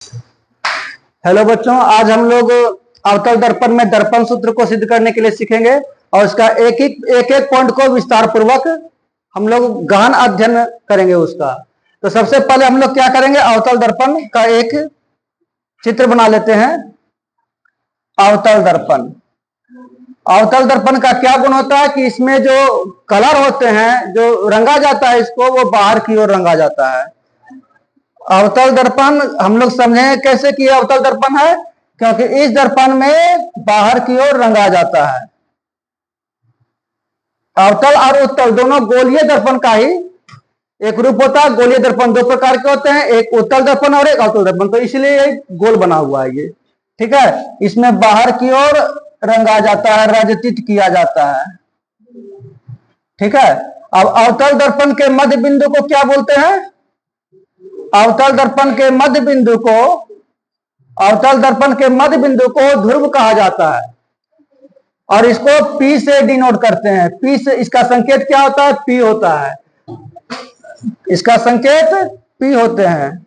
Hello बच्चों, आज हम लोग अवतल दर्पण में दर्पण सूत्र को सिद्ध करने के लिए सीखेंगे और इसका एक एक पॉइंट को विस्तार पूर्वक हम लोग गहन अध्ययन करेंगे उसका। तो सबसे पहले हम लोग क्या करेंगे, अवतल दर्पण का एक चित्र बना लेते हैं। अवतल दर्पण, अवतल दर्पण का क्या गुण होता है कि इसमें जो कलर होते हैं, जो रंगा जाता है इसको, वो बाहर की ओर रंगा जाता है। अवतल दर्पण हम लोग समझे कैसे कि अवतल दर्पण है, क्योंकि इस दर्पण में बाहर की ओर रंगा जाता है। अवतल और उत्तल दोनों गोलीय दर्पण का ही एक रूप होता है। गोलीय दर्पण दो प्रकार के होते हैं, एक उत्तल दर्पण और एक अवतल दर्पण। तो इसलिए गोल बना हुआ है ये, ठीक है। इसमें बाहर की ओर रंगा जाता है, रजतित किया जाता है, ठीक है। अब अवतल दर्पण के मध्य बिंदु को क्या बोलते हैं? अवतल दर्पण के मध्य बिंदु को, अवतल दर्पण के मध्य बिंदु को ध्रुव कहा जाता है और इसको P से डिनोट करते हैं। P से इसका संकेत क्या होता है? P होता है, इसका संकेत P होते हैं।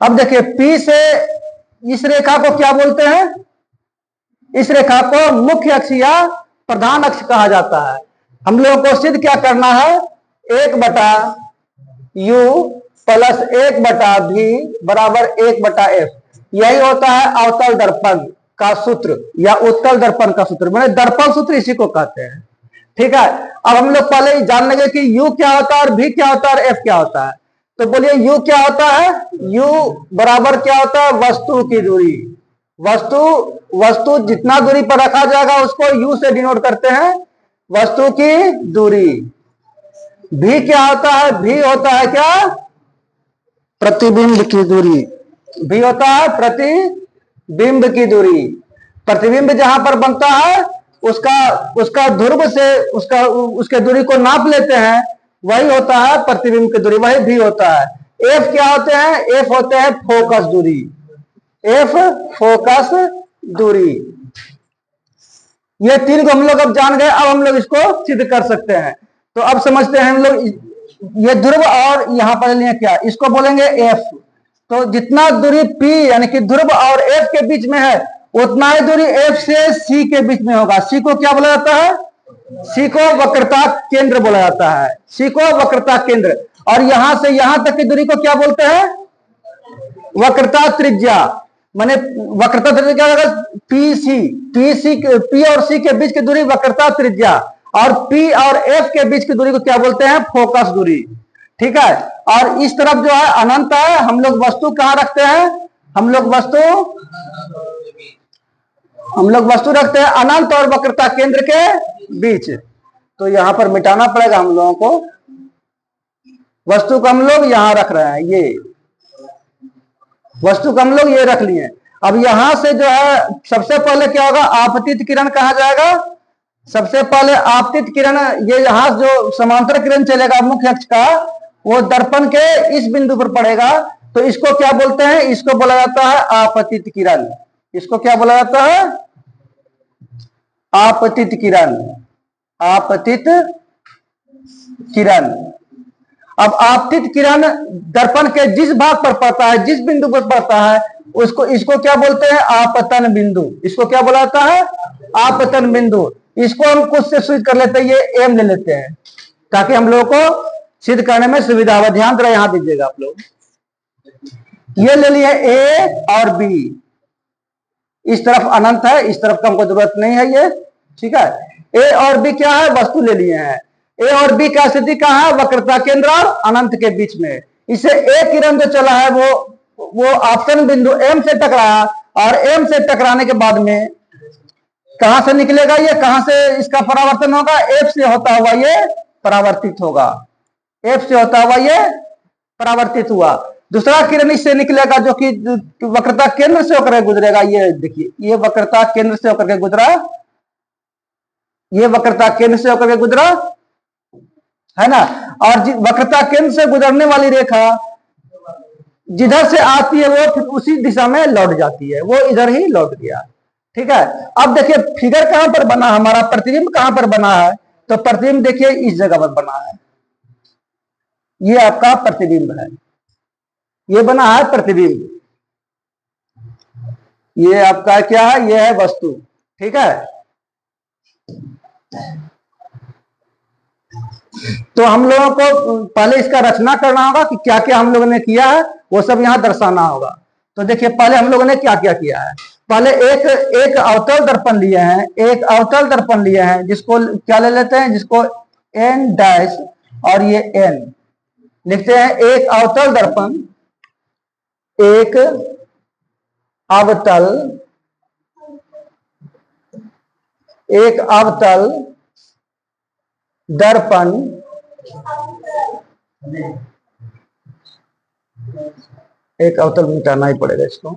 अब देखिए, P से इस रेखा को क्या बोलते हैं? इस रेखा को मुख्य अक्ष या प्रधान अक्ष कहा जाता है। हम लोगों को सिद्ध क्या करना है? 1/u प्लस 1/v बराबर 1/f। यही होता है अवतल दर्पण का सूत्र या उत्तल दर्पण का सूत्र, मैंने दर्पण सूत्र इसी को कहते हैं, ठीक है। अब हम लोग पहले जान लेंगे कि u क्या होता है और v क्या होता है और f क्या होता है। तो बोलिए u क्या होता है? u बराबर क्या होता है? वस्तु की दूरी। वस्तु जितना दूरी पर रखा जाएगा उसको u से डिनोट करते हैं, वस्तु की दूरी। v क्या होता है? v होता है क्या? प्रतिबिंब की दूरी। v होता है प्रतिबिंब की दूरी। प्रतिबिंब जहां पर बनता है उसका ध्रुव से उसके दूरी को नाप लेते हैं, वही होता है प्रतिबिंब की दूरी, वही v होता है। f क्या होते हैं? f होते हैं फोकस दूरी। f फोकस दूरी। ये तीन को हम लोग अब जान गए। अब हम लोग इसको सिद्ध कर सकते हैं। तो अब समझते हैं हम लोग, ये ध्रुव और यहां पर लिए क्या, इसको बोलेंगे f। तो जितना दूरी P यानी कि ध्रुव और f के बीच में है, उतना ही दूरी f से C के बीच में होगा। C को क्या बोला जाता है? C को वक्रता केंद्र बोला जाता है, C को वक्रता केंद्र। और यहां से यहां तक की दूरी को क्या बोलते हैं? वक्रता त्रिज्या। माने वक्रता त्रिज्या क्या होगा? P और C के बीच की दूरी वक्रता त्रिज्या, और P और F के बीच की दूरी को क्या बोलते हैं? फोकस दूरी, ठीक है। और इस तरफ जो है अनंत है। हम लोग वस्तु कहां रखते हैं? हम लोग वस्तु रखते हैं अनंत और वक्रता केंद्र के बीच। तो यहां पर मिटाना पड़ेगा हम लोगों को, वस्तु को हम लोग यहां रख रहे हैं, ये वस्तु को हम लोग ये रख लिए। अब यहां से जो है सबसे पहले क्या होगा? आपतित किरण कहा जाएगा। सबसे पहले आपतित किरण, ये यहां जो समांतर किरण चलेगा मुख्य अक्ष का, वो दर्पण के इस बिंदु पर पड़ेगा। तो इसको क्या बोलते हैं? इसको बोला जाता है आपतित किरण। इसको क्या बोला जाता है? आपतित किरण। आपतित किरण। अब आपतित किरण दर्पण के जिस भाग पर पड़ता है, जिस बिंदु पर पड़ता है, इसको क्या बोलते हैं? आपतन बिंदु। इसको क्या बोला जाता है? आपतन बिंदु। इसको हम कुछ से सिद्ध कर लेते हैं, ये m ले लेते हैं ताकि हम लोगों को सिद्ध करने में सुविधा हो। ध्यान रहे, यहां दीजिएगा आप लोग। ये ले लिए a और b, इस तरफ अनंत है, इस तरफ का हमको जरूरत नहीं है ये, ठीक है। a और b क्या है? वस्तु ले लिए हैं। a और b का स्थिति कहां है? वक्रता केंद्र और अनंत के बीच में। इसे एक किरण जो चला है वो आपतन बिंदु m से टकराया, और m से टकराने के बाद में कहां से निकलेगा? ये कहां से इसका परावर्तन होगा? f से होता हुआ ये परावर्तित होगा। f से होता हुआ ये परावर्तित हुआ। दूसरा किरण इससे निकलेगा जो कि वक्रता केंद्र से होकर गुजरेगा। ये देखिए, ये वक्रता केंद्र से होकर के गुजरा, ये वक्रता केंद्र से होकर के गुजरा है ना। और वक्रता केंद्र से गुजरने वाली रेखा जिधर से आती है वो फिर उसी दिशा में लौट जाती है, वो इधर ही लौट गया, ठीक है। अब देखिए फिगर कहां पर बना, हमारा प्रतिबिंब कहां पर बना है? तो प्रतिबिंब देखिए इस जगह पर बना है, ये आपका प्रतिबिंब है। ये बना है प्रतिबिंब, ये आपका क्या है, ये है वस्तु। ठीक है, तो हम लोगों को पहले इसका रचना करना होगा कि क्या क्या हम लोगों ने किया है, वो सब यहां दर्शाना होगा। तो देखिए पहले हम लोगों ने क्या क्या किया है। पहले एक अवतल दर्पण लिए हैं, एक अवतल दर्पण लिए हैं, जिसको क्या ले लेते हैं, जिसको n डैश और ये n लिखते हैं। एक अवतल दर्पण, एक अवतल, एक अवतल दर्पण, एक अवतल मिटाना ही पड़ेगा इसको।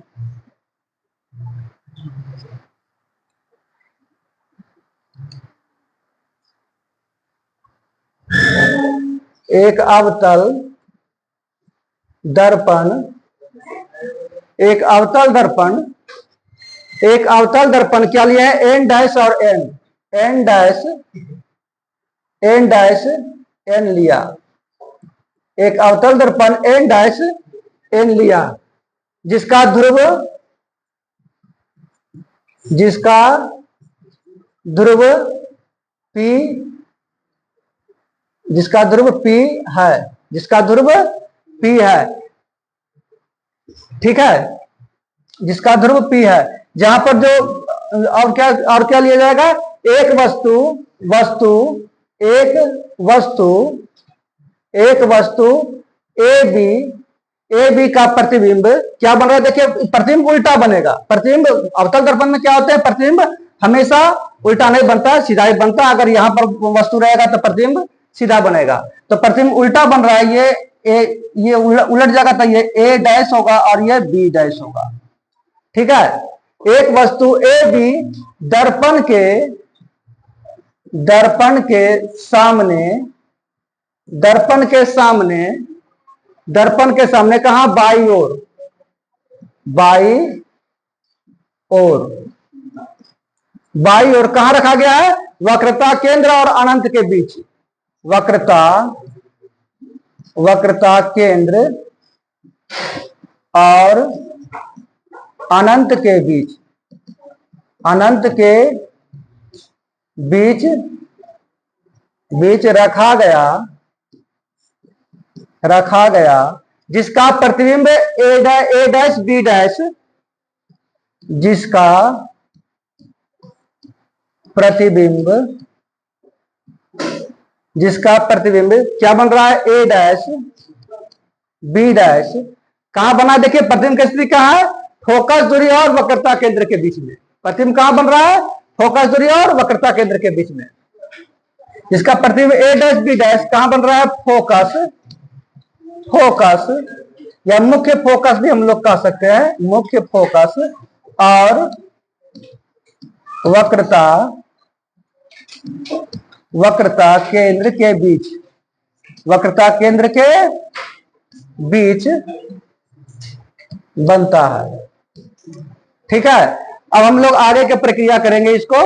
एक अवतल दर्पण, एक अवतल दर्पण, एक अवतल दर्पण क्या लिया है, n डैश और n, n dash n dash n लिया। एक अवतल दर्पण n डैश n लिया, जिसका ध्रुव, जिसका ध्रुव p, जिसका ध्रुव p है, जिसका ध्रुव p है। ठीक है, जिसका ध्रुव p है, जहां पर जो और क्या लिया जाएगा, एक वस्तु, एक वस्तु ए बी का प्रतिबिंब क्या बन रहा है। देखिए प्रतिबिंब उल्टा बनेगा। प्रतिबिंब अवतल दर्पण में क्या होता है, प्रतिबिंब हमेशा उल्टा नहीं बनता है, सीधा ही बनता है। अगर यहां पर वस्तु रहेगा तो प्रतिबिंब सीधा बनेगा, तो प्रतिबिंब उल्टा बन रहा है। ये उलट जाएगा तो ये ए डैश होगा और ये बी डैश होगा। ठीक है, एक वस्तु ए बी दर्पण के सामने, दर्पण के सामने कहा, बाई ओर, बाई ओर कहां रखा गया है, वक्रता केंद्र और अनंत के बीच, वक्रता केंद्र और अनंत के बीच रखा गया, जिसका प्रतिबिंब ए डैश बी डैश, जिसका प्रतिबिंब क्या बन रहा है, ए डैश बी डैश। कहां बना, देखिए प्रतिबिंब की स्थिति कहां है, फोकस दूरी और वक्रता केंद्र के बीच में। प्रतिबिंब कहां बन रहा है, फोकस दूरी और वक्रता केंद्र के बीच में। जिसका प्रतिबिंब ए डैश बी डैश कहां बन रहा है, फोकस या मुख्य फोकस भी हम लोग कह सकते हैं, मुख्य फोकस और वक्रता केंद्र के बीच बनता है। ठीक है, अब हम लोग आगे की प्रक्रिया करेंगे। इसको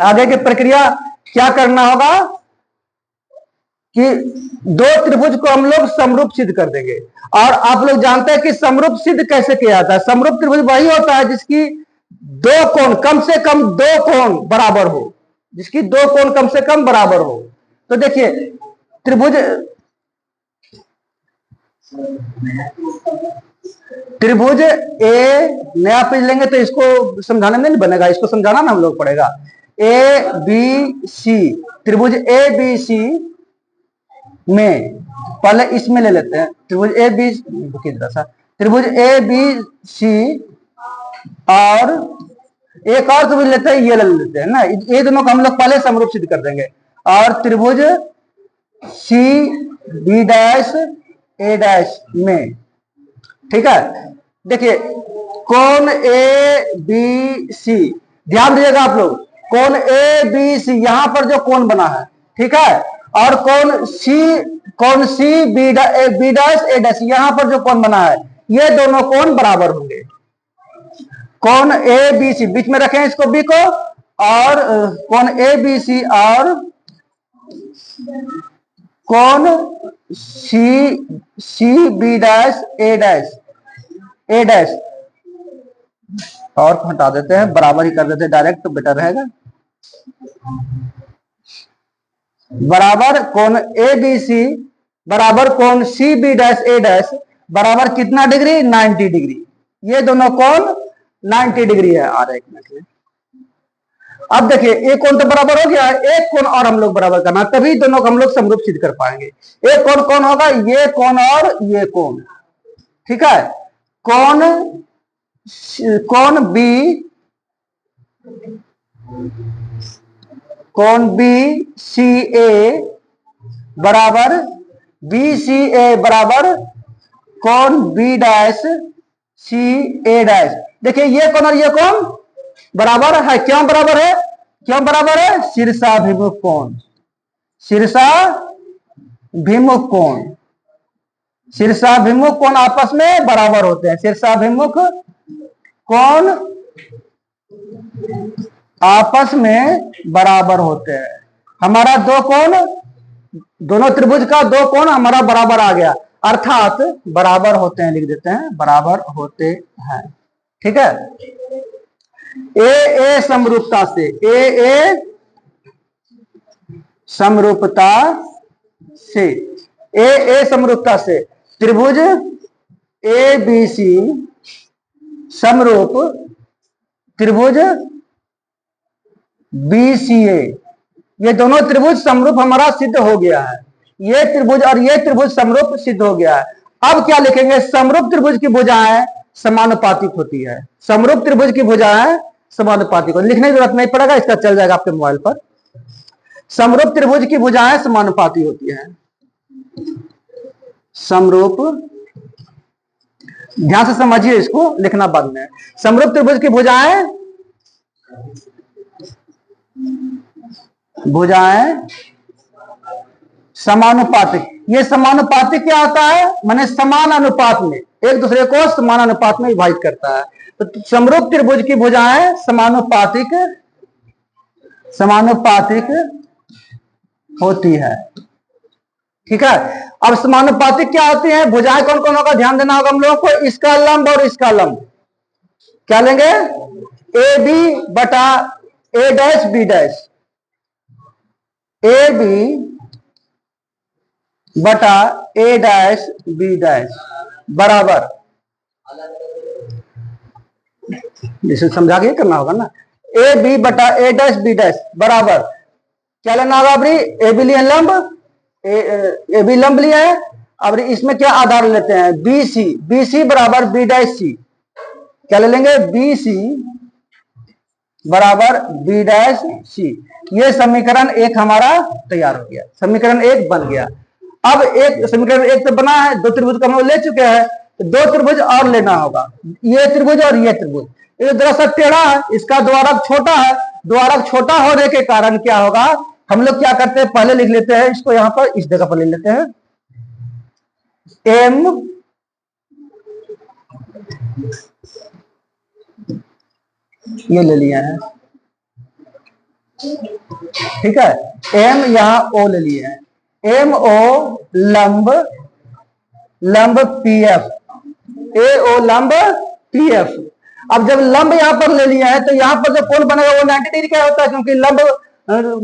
आगे की प्रक्रिया क्या करना होगा कि दो त्रिभुज को हम लोग समरूप सिद्ध कर देंगे। और आप लोग जानते हैं कि समरूप सिद्ध कैसे किया जाता है। समरूप त्रिभुज वही होता है जिसकी दो कोण, कम से कम दो कोण बराबर हो, जिसकी दो कोण कम से कम बराबर हो। तो देखिए त्रिभुज ए, नया पेज लेंगे तो इसको समझाने में नहीं बनेगा, इसको समझाना ना हम लोग पड़ेगा। ए बी सी, त्रिभुज ए बी सी में पहले इसमें ले लेते हैं, त्रिभुज ए बी, त्रिभुज ए बी सी और एक और त्रिभुज लेते हैं, ये ले लेते हैं ना, ये दोनों को हम लोग पहले समरूप सिद्ध कर देंगे। और त्रिभुज सी बी डैश ए डैश में, ठीक है। देखिए कोण ए बी सी, ध्यान दीजिएगा आप लोग, कोण ए बी सी यहां पर जो कोण बना है, ठीक है, और कोण सी बी डैश ए डैश यहां पर जो कोण बना है, ये दोनों कोण बराबर होंगे। कोण ए बी सी, बीच में रखें इसको बी को, और कोण ए बी सी और कोण सी बी डैश ए डैश ए डैश, और हटा देते हैं, बराबर ही कर देते हैं डायरेक्ट, तो बेटर रहेगा। बराबर कोण ए बी सी बराबर कोण सी बी डैश ए डैश बराबर कितना डिग्री, 90 डिग्री। ये दोनों कोण 90 डिग्री है। आ रहा है एक मिनट में। अब देखिए एक कोण तो बराबर हो गया है, एक कोण और हम लोग बराबर करना, तभी दोनों को हम लोग समरूप सिद्ध कर पाएंगे। एक कोण कौन होगा, ये कोण और ये कोण, ठीक है। कोण कोण बी सी ए बराबर बी सी ए बराबर कोण बी डैश सी ए डैश। देखिए ये कोण और ये कोण बराबर है। क्यों बराबर है, क्यों बराबर है, शीर्षाभिमुख कोण, शीर्षाभिमुख कोण, शीर्षाभिमुख कोण आपस में बराबर होते हैं। शीर्षाभिमुख कोण आपस में बराबर होते हैं। हमारा दो कोण, दोनों त्रिभुज का दो कोण हमारा बराबर आ गया, अर्थात बराबर होते हैं, लिख देते हैं बराबर होते हैं, ठीक है। ए समरूपता से, ए समरूपता से, ए समरूपता से त्रिभुज ए बी सी समरूप त्रिभुज बी सी ए, ये दोनों त्रिभुज समरूप हमारा सिद्ध हो गया है। ये त्रिभुज और ये त्रिभुज समरूप सिद्ध हो गया है। अब क्या लिखेंगे, समरूप त्रिभुज की भुजाएं समानुपातिक होती है। समरूप त्रिभुज की भुजाएं समानुपातिक होती, लिखने की जरूरत नहीं पड़ेगा, इसका चल जाएगा आपके मोबाइल पर। समरूप त्रिभुज की भुजाएं समानुपाती होती है। समरूप, ध्यान से समझिए, इसको लिखना बाद में। समरूप त्रिभुज की भुजाएं समानुपातिक। ये समानुपातिक क्या होता है, माने समान अनुपात में, एक दूसरे को समान अनुपात में विभाजित करता है। तो समरूप त्रिभुज की भुजाएं समानुपातिक होती है, ठीक है। अब समानुपातिक क्या होती है, भुजाएं कौन कौन होगा, ध्यान देना होगा हम लोगों को। इसका लंब और इसका लंब क्या लेंगे, ए बी बटा A dash B dash, A B बटा ए डैश बी डैश बराबर, जिसे समझा के करना होगा ना, ए बी बटा ए डैश बी डैश बराबर क्या लेना होगा, अभी ए बी लिए लंब, ए बी लंब लिया है। अब इसमें क्या आधार लेते हैं, बी सी, बी सी बराबर बी डैश सी, क्या ले लेंगे, बी सी बराबर बी डैश सी। ये समीकरण एक हमारा तैयार हो गया, समीकरण एक बन गया। अब एक समीकरण एक तो बना है, दो त्रिभुज को हम लोग ले चुके हैं, तो दो त्रिभुज और लेना होगा, ये त्रिभुज और ये त्रिभुज। ये दरअसल टेढ़ा है, इसका द्वारक छोटा है, द्वारक छोटा होने के कारण क्या होगा, हम लोग क्या करते हैं, पहले लिख लेते हैं इसको, यहां पर इस जगह पर ले लेते हैं, एम ये ले लिया है, ठीक है। एम यहां ओ ले लिया है, एम ओ लंब पी एफ, ए ओ लंब पी एफ। अब जब लंब यहां पर ले लिया है तो यहां पर जो कोण बनेगा वो 90 डिग्री का होता है, क्योंकि लंब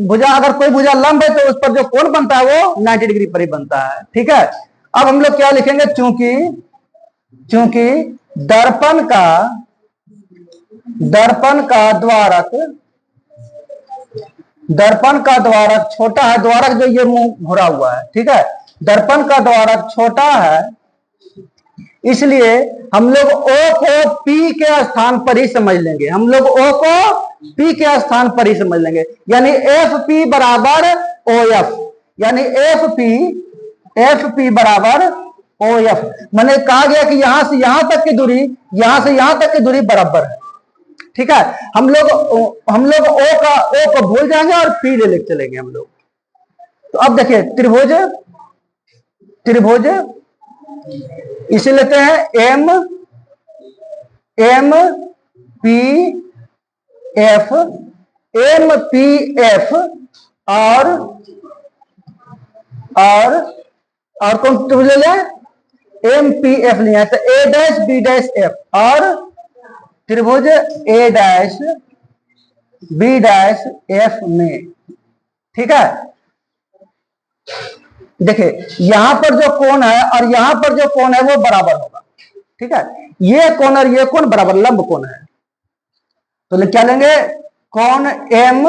भुजा, अगर कोई भुजा लंब है तो उस पर जो कोण बनता है वो 90 डिग्री पर ही बनता है, ठीक है। अब हम लोग क्या लिखेंगे, चूंकि दर्पण का द्वारक छोटा है, द्वारक जो ये मुंह घुरा हुआ है, ठीक है, दर्पण का द्वारक छोटा है, इसलिए हम लोग O को P के स्थान पर ही समझ लेंगे, हम लोग O को P के स्थान पर ही समझ लेंगे, यानी FP बराबर OF, यानी FP बराबर OF। मैंने कहा गया कि यहां से यहां तक की दूरी, यहां से यहां तक की दूरी बराबर है, ठीक है। हम लोग O को भूल जाएंगे और P ले चलेंगे हम लोग। तो अब देखिए त्रिभुज इसे लेते हैं एम पी एफ और और कौन त्रिभुज ले लें, एम पी एफ लिया है, तो ए डैश बी डैश एफ और त्रिभुज ए डैश बी डैश एफ में। ठीक है, देखिए यहां पर जो कोण है और यहां पर जो कोण है वो बराबर होगा। ठीक है, ये कोण और ये कोण बराबर लंब कोण है, तो क्या लेंगे, कोण एम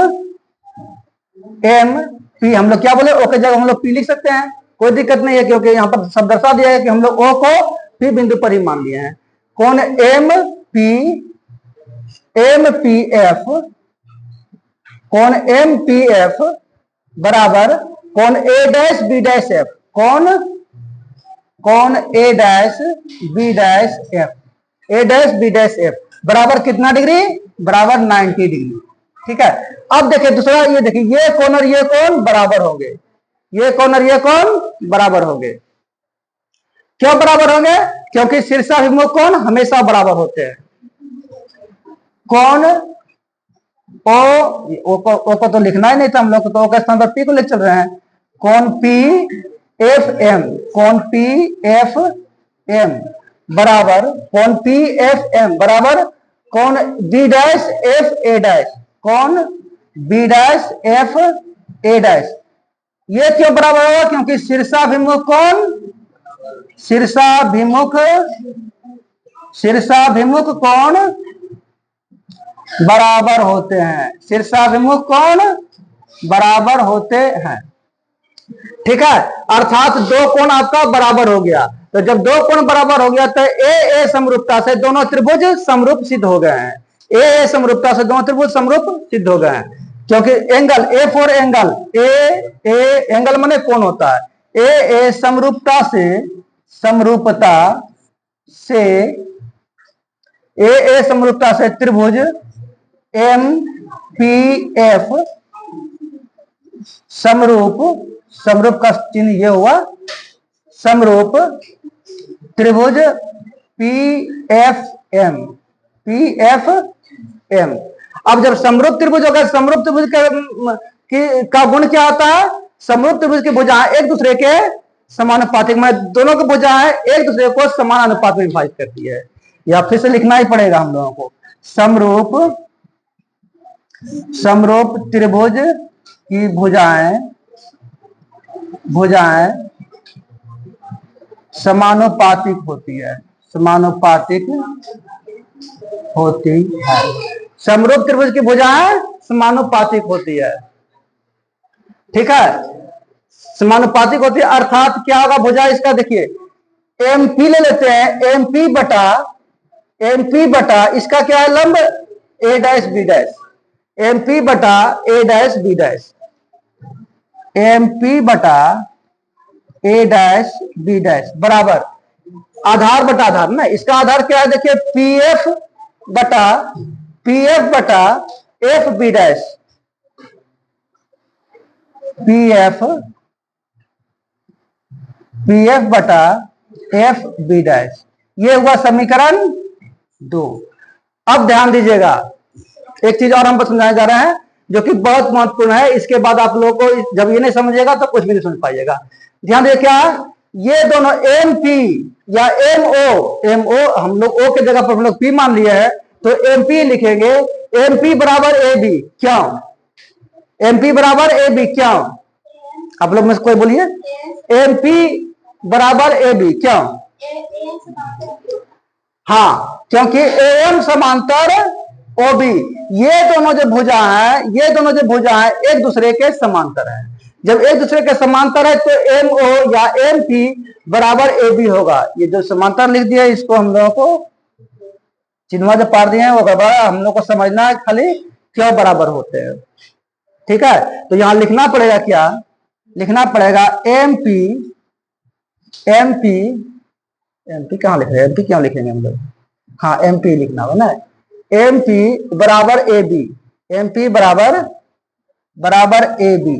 एम पी, हम लोग क्या बोले, ओ के जगह हम लोग पी लिख सकते हैं, कोई दिक्कत नहीं है, क्योंकि यहां पर सब दर्शा दिया है कि हम लोग ओ को पी बिंदु पर ही मान लिए हैं। कोण एम पी एफ, कोण एम पी एफ बराबर कोण ए डैश बी डैश एफ, कोण ए dash B dash F, A dash B dash F बराबर कितना डिग्री, बराबर 90 डिग्री। ठीक है, अब देखिए दूसरा, ये देखिए ये कोण और ये कोण बराबर होंगे, ये कोण और ये कोण बराबर होंगे। क्यों बराबर होंगे, क्योंकि शीर्षाभिमुख कोण हमेशा बराबर होते हैं। कोण ओ को तो लिखना ही नहीं था हम लोग, तो ओ के स्थान पर पी को ले चल रहे हैं। कोण पी एफ एम, कोण पी एफ एम बराबर कोण पी एफ एम बराबर कोण B dash F A dash, कोण B dash F A dash. ये क्यों बराबर होगा, क्योंकि शीर्षाभिमुख कोण, शीर्षाभिमुख कोण बराबर होते हैं, शीर्षाभिमुख कोण बराबर होते हैं। ठीक है, अर्थात दो कोण आपका बराबर हो गया, तो जब दो कोण बराबर हो गया तो ए समरूपता से दोनों त्रिभुज समरूप सिद्ध हो गए हैं, ए समरूपता से दोनों त्रिभुज समरूप सिद्ध हो गए हैं, क्योंकि angle A for angle, A angle माने कोण होता है, ए समरूपता से त्रिभुज एम पी एफ समरूप का चिन्ह ये हुआ, समरूप त्रिभुज पी एफ एम। अब जब समरूप त्रिभुज होगा, समरूप त्रिभुज का गुण क्या होता है, समरूप त्रिभुज की भुजाएं एक दूसरे के समानुपातिक, में दोनों की भुजाएं एक दूसरे को समान अनुपात में विभाजित करती है। या फिर से लिखना ही पड़ेगा हम लोगों को, समरूप त्रिभुज की भुजाएं समानुपातिक होती है, समरूप त्रिभुज की भुजाएं समानुपातिक होती है। ठीक है, समानुपातिक होती है, अर्थात क्या होगा भुजा इसका, देखिए एम पी ले लेते हैं, एम पी बटा इसका क्या है लंब, A dash B dash, M P बटा A dash B dash, M P बटा ए डैश बी डैश बराबर आधार बटा आधार ना, इसका आधार क्या है, देखिए पी एफ बटा F B dash, P F बटा एफ बी डैश, ये हुआ समीकरण 2। अब ध्यान दीजिएगा, एक चीज और हम समझाने जा रहे हैं जो कि बहुत महत्वपूर्ण है, इसके बाद आप लोगों को जब ये नहीं समझिएगा तो कुछ भी नहीं समझ पाइएगा। ध्यान देखिए, क्या ये दोनों एम पी या एम ओ हम लोग ओ के जगह पर हम लोग पी मान लिए हैं, तो एम पी लिखेंगे, एम पी बराबर ए बी, क्यों एम पी बराबर ए बी, क्यों आप लोग में से कोई बोलिए, एम पी बराबर ए बी क्यों, हाँ क्योंकि एम समांतर ओ बी, ये दोनों जो भुजा है एक दूसरे के समांतर है। जब एक दूसरे के समांतर है तो एम ओ या एम पी बराबर ए बी होगा। ये जो समांतर लिख दिया इसको हम लोगों को चिन्ह जो पार दिए हैं वो गड़बड़, हम लोग को समझना है खाली क्यों बराबर होते हैं। ठीक है, तो यहां लिखना पड़ेगा, क्या लिखना पड़ेगा, एम पी कहां लिख रहे हैं, एम पी क्यों लिखेंगे हम लोग, हाँ एम पी लिखना होगा ना, एम पी बराबर ए बी, एम पी बराबर ए बी,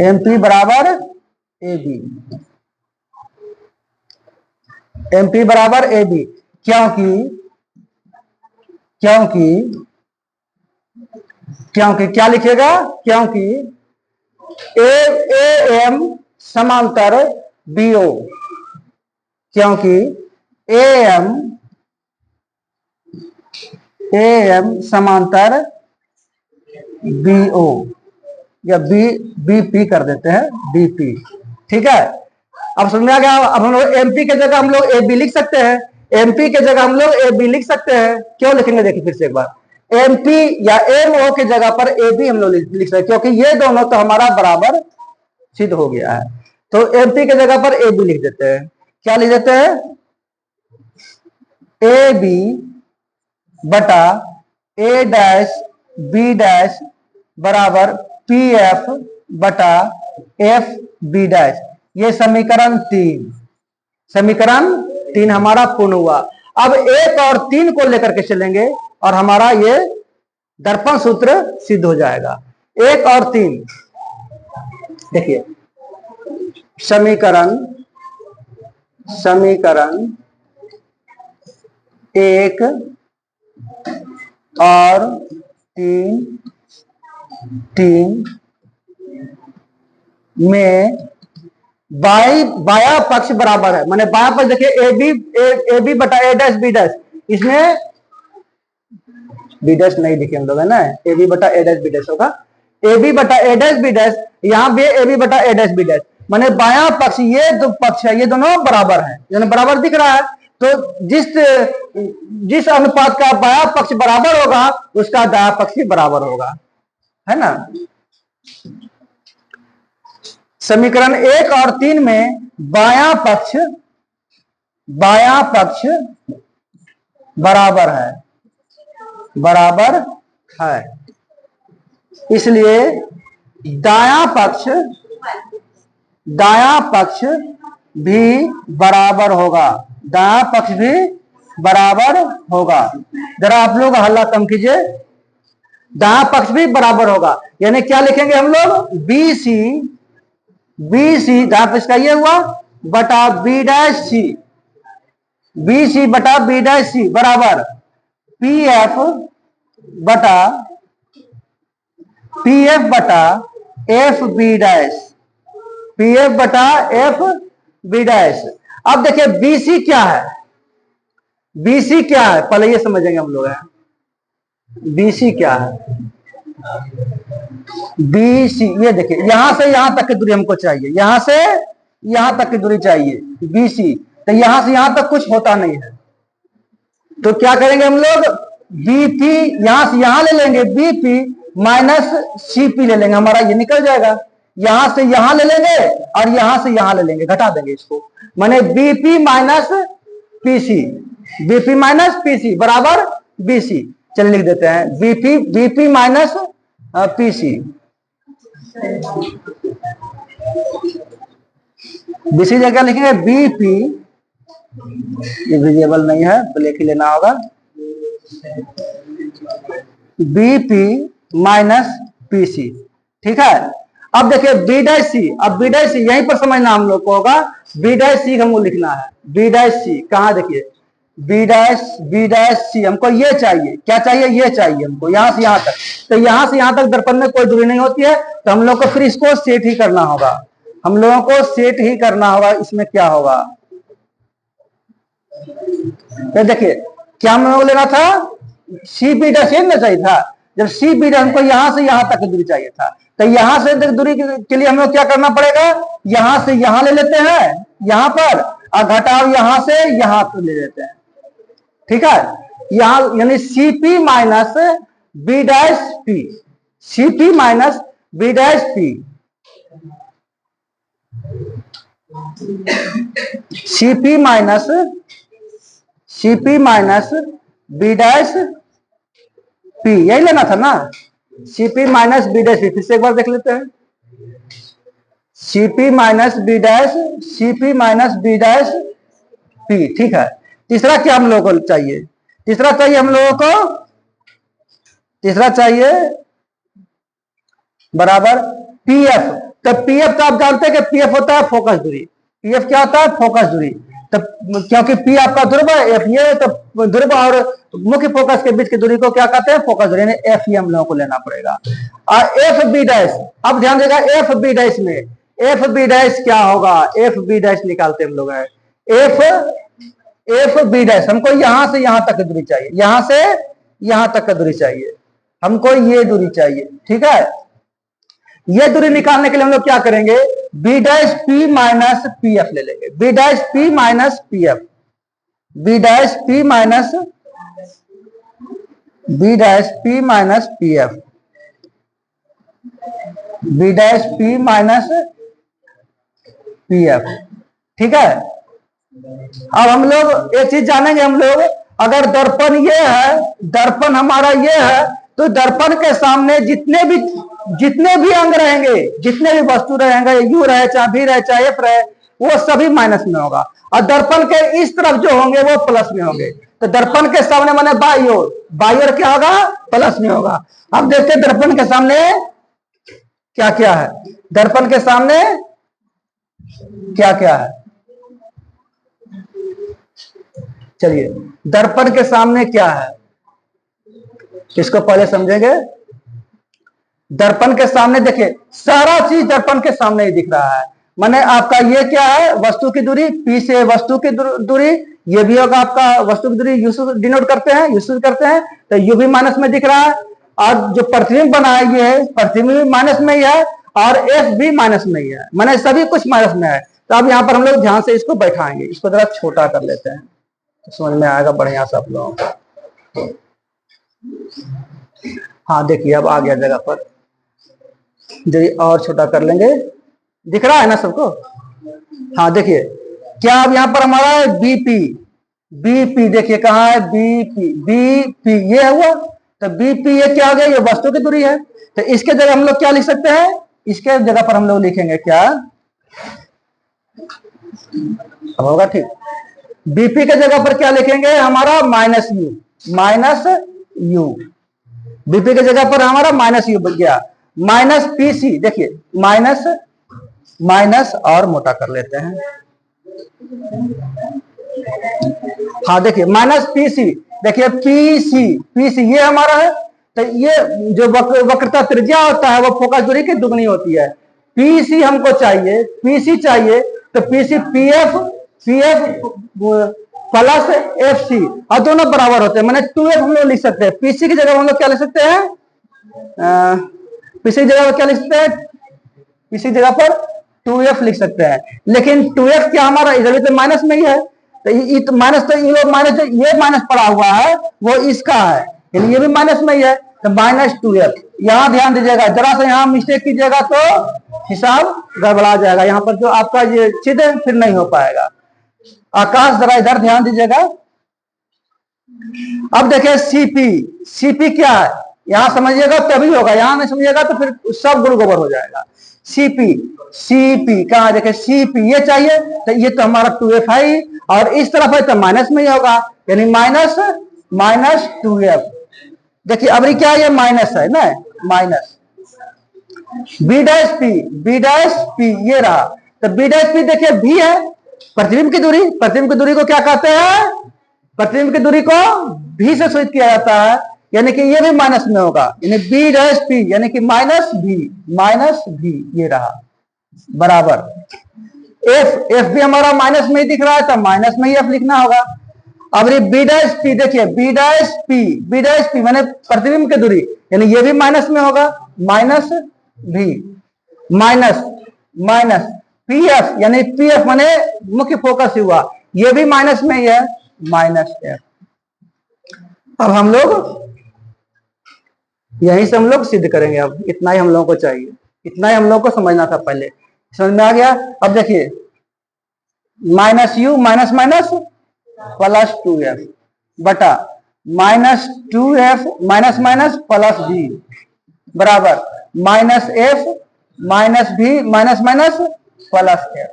एम पी बराबर ए बी, एम पी बराबर ए बी, क्योंकि क्या लिखेगा, क्योंकि ए एम समांतर BO, क्योंकि AM समांतर BO या BP कर देते हैं, BP। ठीक है, अब समझ में आ गया। अब हम लोग MP के जगह हम लोग AB लिख सकते हैं, MP के जगह हम लोग AB लिख सकते हैं। क्यों लिखेंगे, देखिए फिर से एक बार, MP या MO के जगह पर AB हम लोग लिख सकते हैं, क्योंकि ये दोनों तो हमारा बराबर सिद्ध हो गया है। तो MP के जगह पर AB लिख देते हैं। क्या लिख देते हैं, AB बटा A डैश B डैश बराबर PF बटा FB डैश। ये समीकरण 3 हमारा पूर्ण हुआ। अब 1 और 3 को लेकर के चलेंगे और हमारा ये दर्पण सूत्र सिद्ध हो जाएगा। 1 और 3 देखिए, समीकरण 1 और 3 में बाया पक्ष बराबर है, माने बाया पक्ष देखिए AB बटा A डैश B डैश, इसमें B डैश नहीं लिखे हम लोग है ना, AB बटा A डैश B डैश होगा, AB बटा A डैश B डैश, यहां भी AB बटा A डैश B डैश, माने बाया पक्ष ये दो पक्ष है, ये दोनों बराबर है, यानी बराबर दिख रहा है। तो जिस अनुपात का बाया पक्ष बराबर होगा उसका दाया पक्ष भी बराबर होगा, है ना। समीकरण 1 और 3 में बाया पक्ष बराबर है, इसलिए दाया पक्ष भी बराबर होगा, दाया पक्ष भी बराबर होगा। जरा आप लोग हल्ला कम कीजिए, दाया पक्ष भी बराबर होगा, यानी क्या लिखेंगे हम लोग, BC दाया पक्ष का ये हुआ बटा B डैश C, BC बटा B डैश C बराबर PF बटा FB डैश, PF बटा FB डैश। अब देखिए BC क्या है, पहले ये समझेंगे हम लोग। BC क्या है, BC ये देखिए, यहां से यहां तक की दूरी हमको चाहिए, यहां से यहां तक की दूरी चाहिए BC, तो यहां से यहां तक कुछ होता नहीं है, तो क्या करेंगे हम लोग, BP यहां से यहां ले लेंगे, BP माइनस CP ले लेंगे, हमारा ये निकल जाएगा। यहां से यहां ले लेंगे और यहां से यहां ले लेंगे, घटा देंगे इसको, माने BP माइनस PC बराबर BC। चलिए लिख देते हैं, BP माइनस PC, BC जगह लिखेंगे BP, ये वेरिएबल नहीं है, ब्लैक ही लेना होगा, BP माइनस PC। ठीक है, अब देखिए B डैश C, अब B डैश C यहीं पर समझना हम लोग को होगा, B डैश C हमको लिखना है, B डैश C कहाँ, देखिए B डैश C हमको ये चाहिए, क्या चाहिए, ये चाहिए हमको, यहां से यहां तक, तो यहां से यहां तक दर्पण में कोई दूरी नहीं होती है, तो हम लोग को फिर इसको सेट ही करना होगा, इसमें क्या होगा, तो देखिए क्या हम लोग लेना था, CB डैश लेना चाहिए था, जब CB डैश हमको यहां से यहां तक की दूरी चाहिए था, तो यहां से दूरी के लिए हमें क्या करना पड़ेगा, यहां से यहां ले लेते हैं, यहां पर, और घटाव यहां से यहां तो ले लेते हैं। ठीक है, यहां यानी CP minus B dash P, CP minus B dash P, CP minus B dash P, यही लेना था ना, CP minus B dash P, फिर से एक बार देख लेते हैं, CP minus B dash P। ठीक है, तीसरा क्या हम लोगों को चाहिए, तीसरा चाहिए बराबर PF, तो PF का आप जानते हैं कि PF होता है फोकस दूरी, PF क्या होता है, फोकस दूरी, तो क्योंकि P आपका ध्रुव है, F ये, तो ध्रुव और मुख्य फोकस के बीच की दूरी को क्या कहते हैं, फोकस दूरी, यानी F हम लोगों को लेना पड़ेगा। और FB डैश, अब ध्यान देगा FB डैश में एफ बी डैश क्या होगा, एफ बी डैश निकालते हम लोग है। एफ बी डैश हमको यहां से यहां तक दूरी चाहिए, यहां से यहां तक का दूरी चाहिए, हमको ये दूरी चाहिए, ठीक है। ये दूरी निकालने के लिए हम लोग क्या करेंगे, B dash P minus P F ले लेंगे, B dash P minus P F, B dash P minus B dash P minus P F, B dash P minus P F, ठीक है। अब हम लोग एक चीज जानेंगे हम लोग, अगर दर्पण ये है, दर्पण हमारा ये है, तो दर्पण के सामने जितने भी अंग रहेंगे, जितने भी वस्तु रहेंगे, यू रहे चाहे भी रहे चाहे एफ रहे, वो सभी माइनस में होगा। और दर्पण के इस तरफ जो होंगे वो प्लस में होंगे। तो दर्पण के सामने माने बाई ओर क्या होगा, प्लस में होगा। अब देखते दर्पण के सामने क्या क्या है, दर्पण के सामने क्या क्या है, चलिए दर्पण के सामने क्या है इसको पहले समझेंगे। दर्पण के सामने देखिए सारा चीज दर्पण के सामने ही दिख रहा है। माने आपका ये क्या है, वस्तु की दूरी, पी से वस्तु की दूरी, ये भी होगा आपका वस्तु की दूरी, यू से डिनोट करते हैं, यू से करते हैं, तो यू भी माइनस में दिख रहा है। और जो प्रतिबिंब बना है ये है, प्रतिबिंब भी माइनस में ही है, और एफ भी माइनस में ही है, माने सभी कुछ माइनस में है। तो अब यहाँ पर हम लोग ध्यान से इसको बैठाएंगे, इसको जरा छोटा कर लेते हैं तो समझ में आएगा बढ़िया से आप लोगों को। हाँ देखिए अब आ गया जगह पर, जरिए और छोटा कर लेंगे, दिख रहा है ना सबको। हाँ देखिए क्या अब यहाँ पर हमारा है बीपी, बीपी देखिए कहाँ है, बीपी, बीपी ये हुआ, तो बीपी ये क्या हो गया, ये वस्तु की दूरी है। तो इसके जगह हम लोग क्या लिख सकते हैं, इसके जगह पर हम लोग लिखेंगे क्या, अब होगा ठीक। बीपी के जगह पर क्या लिखेंगे हमारा minus you, minus you, BP के जगह पर हमारा माइनस यू बन गया, माइनस पीसी, देखिए माइनस माइनस और मोटा कर लेते हैं। हाँ देखिए माइनस पीसी, देखिए पीसी, पीसी ये हमारा है, तो ये जो वक्रता त्रिज्या होता है वो फोकस दूरी की दुगनी होती है। पीसी हमको चाहिए, पीसी चाहिए, तो PC PF, PF plus F C, और दोनों बराबर होते हैं, मैंने 2f हम लोग लिख सकते हैं। पीसी की जगह हम लोग क्या लिख सकते हैं, पीसी की जगह पर क्या लिख सकते हैं, पीसी जगह पर 2f लिख सकते हैं। लेकिन 2f क्या हमारा इधर तो माइनस में ही है, तो माइनस, तो ये लोग माइनस, ये माइनस पड़ा हुआ है वो इसका है, यानी ये भी माइनस में ही है, तो माइनस 2f। यहाँ ध्यान दीजिएगा, जरा सा यहाँ मिस्टेक कीजिएगा तो हिसाब गड़बड़ा जाएगा, यहाँ पर जो आपका ये चिन्ह फिर नहीं हो पाएगा। आकाश जरा इधर ध्यान दीजिएगा। अब देखिए सीपी, सीपी क्या है, यहां समझिएगा तभी होगा, यहां नहीं समझिएगा तो फिर सब गुड़ गोबर हो जाएगा। सीपी, सीपी कहा, देखिए सीपी ये चाहिए, तो ये तो हमारा 2f है, और इस तरफ है तो माइनस में ही होगा, यानी माइनस माइनस 2f। देखिए अब क्या है, ये माइनस है ना, minus B dash P, B dash P ये रहा, तो बी डैश पी देखिए भी है प्रतिबिंब की दूरी, प्रतिबिंब की दूरी को क्या कहते हैं, प्रतिबिंब की दूरी को भी से सूचित किया जाता है, यानी कि ये भी माइनस में होगा, यानी बी डैश पी यानी कि माइनस भी ये रहा, बराबर एफ, एफ भी हमारा माइनस में ही दिख रहा है, तो माइनस में ही एफ लिखना होगा। अब ये बी डैश पी देखिए, बी डैश पी माने प्रतिबिंब की दूरी, यानी ये भी माइनस में होगा, माइनस भी, माइनस माइनस पी एफ, यानी पी एफ माने मुख्य फोकस हुआ, ये भी माइनस में ही है, माइनस एफ। अब हम लोग यहीं से हम लोग सिद्ध करेंगे, अब इतना ही हम लोगों को चाहिए, इतना ही हम लोगों को समझना था, पहले समझ में आ गया। अब देखिए minus you minus minus plus 2f बटा minus 2f minus minus plus b बराबर माइनस f माइनस भी माइनस माइनस प्लस f,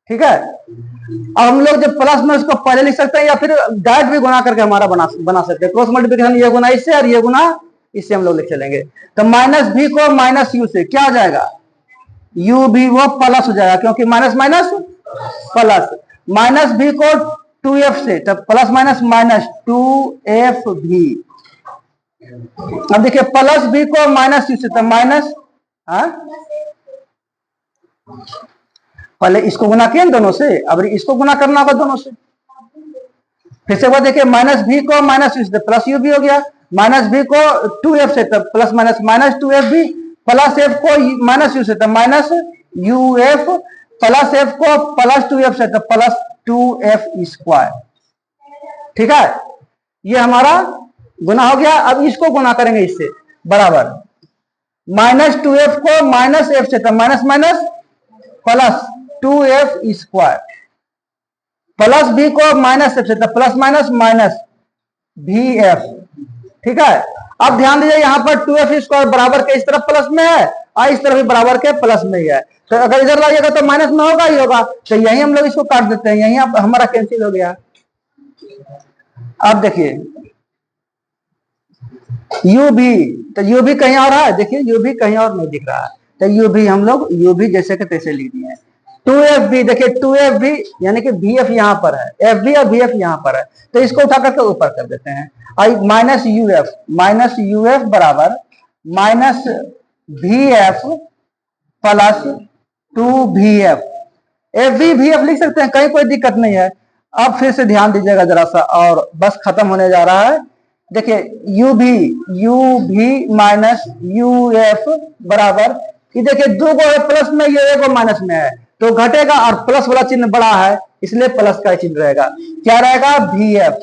ठीक है। अब हम लोग जब प्लस में उसको पहले लिख सकते हैं, या फिर डायरेक्ट भी गुणा करके हमारा बना सकते हैं, क्रॉस मल्टीप्लिकेशन, ये गुना इससे और ये गुना इससे हम लोग लिख चलेंगे। तो माइनस भी को माइनस यू से क्या हो जाएगा, यू भी वो प्लस हो जाएगा, क्योंकि माइनस माइनस प्लस, माइनस भी को 2f से, तो प्लस माइनस माइनस 2f भी। अब देखिए प्लस भी को माइनस यू से, तो माइनस, पहले इसको गुना किया दोनों से, अब इसको गुना करना होगा दोनों से। फिर से बात देखिए, माइनस भी को माइनस यू से प्लस यू भी हो गया, माइनस भी को 2f से तब प्लस माइनस माइनस 2f भी, प्लस f को माइनस यू से तब माइनस uf, प्लस f को प्लस 2f से तब प्लस 2f स्क्वायर। ठीक है, ये हमारा गुना हो गया। अब इसको गुना करेंगे इससे, बराबर माइनस 2f को माइनस f से तब minus minus plus 2f square, plus b को माइनस f से तब प्लस माइनस माइनस vf। ठीक है, अब ध्यान दीजिए यहाँ पर 2f स्क्वायर बराबर के इस तरफ प्लस में है और इस तरफ भी बराबर के प्लस में ही है, तो अगर इधर लाइएगा तो माइनस में होगा ही होगा, तो यही हम लोग इसको काट देते हैं, यही हमारा कैंसिल हो गया। अब देखिए u भी, तो u भी कहीं और है, देखिए u भी कहीं और नहीं दिख रहा है, तो u भी हम लोग u भी जैसे के तैसे लिख दिए। 2f भी देखिए, 2f भी यानी कि vf यहाँ पर है, f भी और vf यहाँ पर है, तो इसको उठा करके ऊपर कर देते हैं। आई माइनस uf बराबर minus vf plus 2vf, F भी vf लिख सकते हैं, कहीं कोई दिक्कत नहीं है। अब फिर से ध्यान दीजिएगा जरा सा, और बस खत्म होने जा रहा है। देखिए u भी माइनस uf बराबर, कि देखिए दो गो है प्लस में, ये एक माइनस में है, तो घटेगा, और प्लस वाला चिन्ह बड़ा है इसलिए प्लस का चिन्ह रहेगा, क्या रहेगा vf।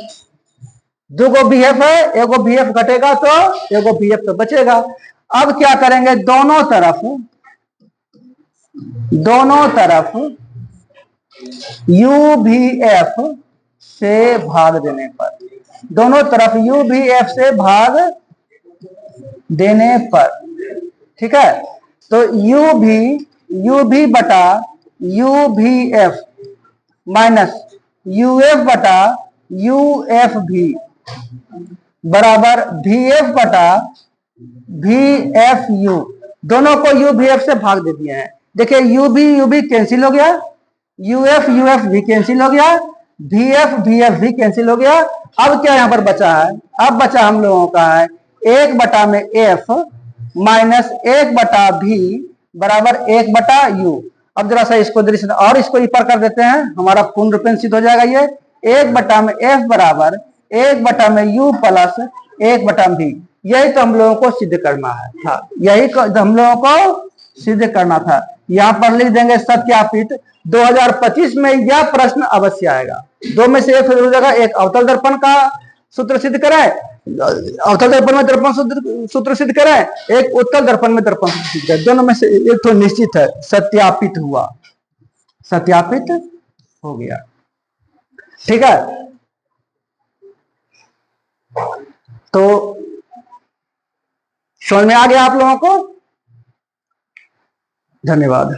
दो गो vf है, एगो vf घटेगा तो एगो vf तो बचेगा। अब क्या करेंगे, दोनों तरफ u भी f से भाग देने पर, दोनों तरफ u भी f से भाग देने पर, ठीक है, तो u भी बटा u भी f माइनस uf बटा uf भी बराबर vf बटा vfu, दोनों को u भी f से भाग दे दिए हैं। देखिए u भी कैंसिल हो गया, uf भी कैंसिल हो गया, vf भी कैंसिल हो गया। अब क्या यहाँ पर बचा है, अब बचा हम लोगों का है 1 बटा में f माइनस 1 बटा v बराबर 1 बटा u। अब जरा सा इसको दृश्य और इसको ऊपर कर देते हैं, हमारा पूर्ण रूपेण सिद्ध हो जाएगा। ये 1 बटा में f बराबर 1 बटा में u प्लस 1 बटा v, यही तो हम लोगों को सिद्ध करना है था, यही हम लोगों को सिद्ध करना था। यहाँ पर लिख देंगे सत्यापित। 2025 में यह प्रश्न अवश्य आएगा। दो में से एक हो जाएगा, एक अवतल दर्पण का सूत्र सिद्ध कराए, अवतल दर्पण में दर्पण सूत्र सिद्ध कराए, एक उत्तल दर्पण में दर्पण सूत्र सिद्ध कराए, दोनों में से एक तो निश्चित है, सत्यापित हुआ, सत्यापित हो गया। ठीक है, तो समझ में आ गया आप लोगों को? धन्यवाद।